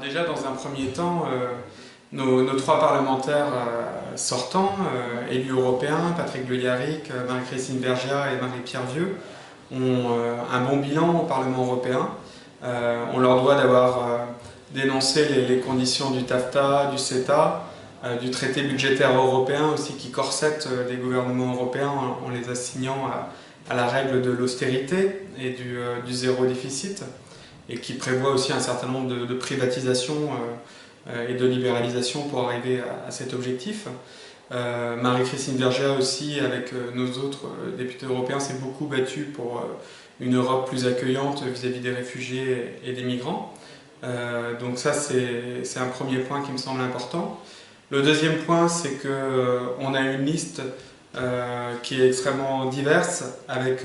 Déjà, dans un premier temps, nos trois parlementaires sortants, élus européens, Patrick Le Yarrick, Marie-Christine Vergiat et Marie-Pierre Vieux, ont un bon bilan au Parlement européen. On leur doit d'avoir dénoncé les conditions du TAFTA, du CETA, du traité budgétaire européen aussi qui corsette les gouvernements européens en les assignant à la règle de l'austérité et du zéro déficit, et qui prévoit aussi un certain nombre de privatisations et de libéralisations pour arriver à cet objectif. Marie-Christine Vergiat aussi, avec nos autres députés européens, s'est beaucoup battue pour une Europe plus accueillante vis-à-vis des réfugiés et des migrants. Donc ça, c'est un premier point qui me semble important. Le deuxième point, c'est qu'on a une liste qui est extrêmement diverse, avec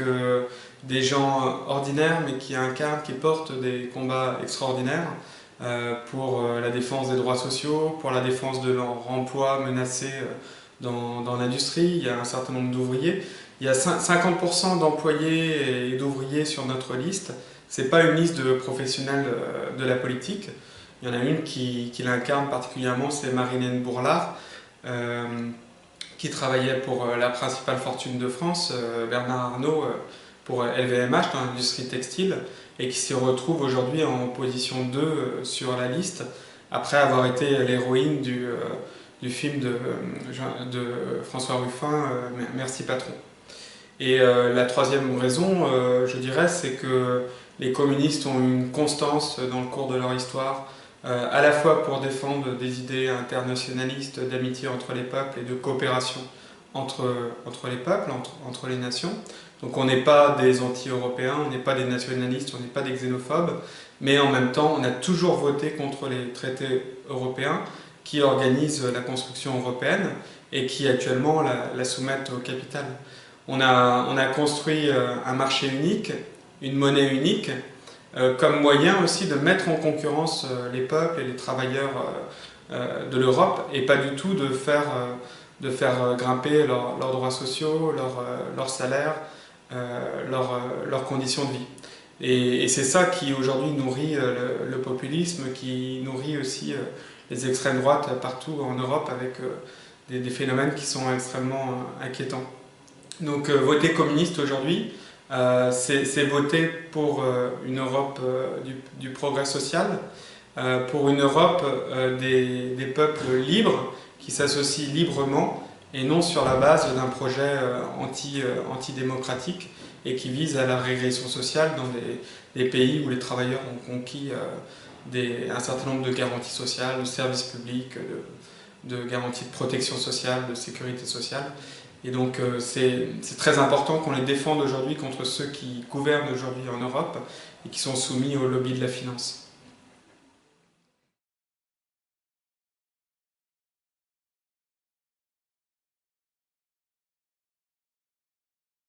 des gens ordinaires, mais qui incarnent, qui portent des combats extraordinaires pour la défense des droits sociaux, pour la défense de leur emploi menacé dans l'industrie. Il y a un certain nombre d'ouvriers. Il y a 50% d'employés et d'ouvriers sur notre liste. Ce n'est pas une liste de professionnels de la politique. Il y en a une qui l'incarne particulièrement, c'est Marilène Bourlard, qui travaillait pour la principale fortune de France, Bernard Arnault, pour LVMH dans l'industrie textile, et qui se retrouve aujourd'hui en position 2 sur la liste, après avoir été l'héroïne du film de François Ruffin, Merci Patron. Et la troisième raison, je dirais, c'est que les communistes ont une constance dans le cours de leur histoire, à la fois pour défendre des idées internationalistes, d'amitié entre les peuples et de coopération entre les peuples, entre les nations. Donc on n'est pas des anti-européens, on n'est pas des nationalistes, on n'est pas des xénophobes, mais en même temps on a toujours voté contre les traités européens qui organisent la construction européenne et qui actuellement la soumettent au capital. On a construit un marché unique, une monnaie unique, comme moyen aussi de mettre en concurrence les peuples et les travailleurs de l'Europe, et pas du tout de faire grimper leurs droits sociaux, leurs salaires, leurs conditions de vie. Et c'est ça qui aujourd'hui nourrit le populisme, qui nourrit aussi les extrêmes droites partout en Europe, avec des phénomènes qui sont extrêmement inquiétants. Donc voter communiste aujourd'hui, c'est voter pour une Europe du progrès social, pour une Europe des peuples libres qui s'associent librement et non sur la base d'un projet antidémocratique et qui vise à la régression sociale dans des pays où les travailleurs ont conquis un certain nombre de garanties sociales, de services publics, de garanties de protection sociale, de sécurité sociale. Et donc c'est très important qu'on les défende aujourd'hui contre ceux qui gouvernent aujourd'hui en Europe et qui sont soumis au lobby de la finance.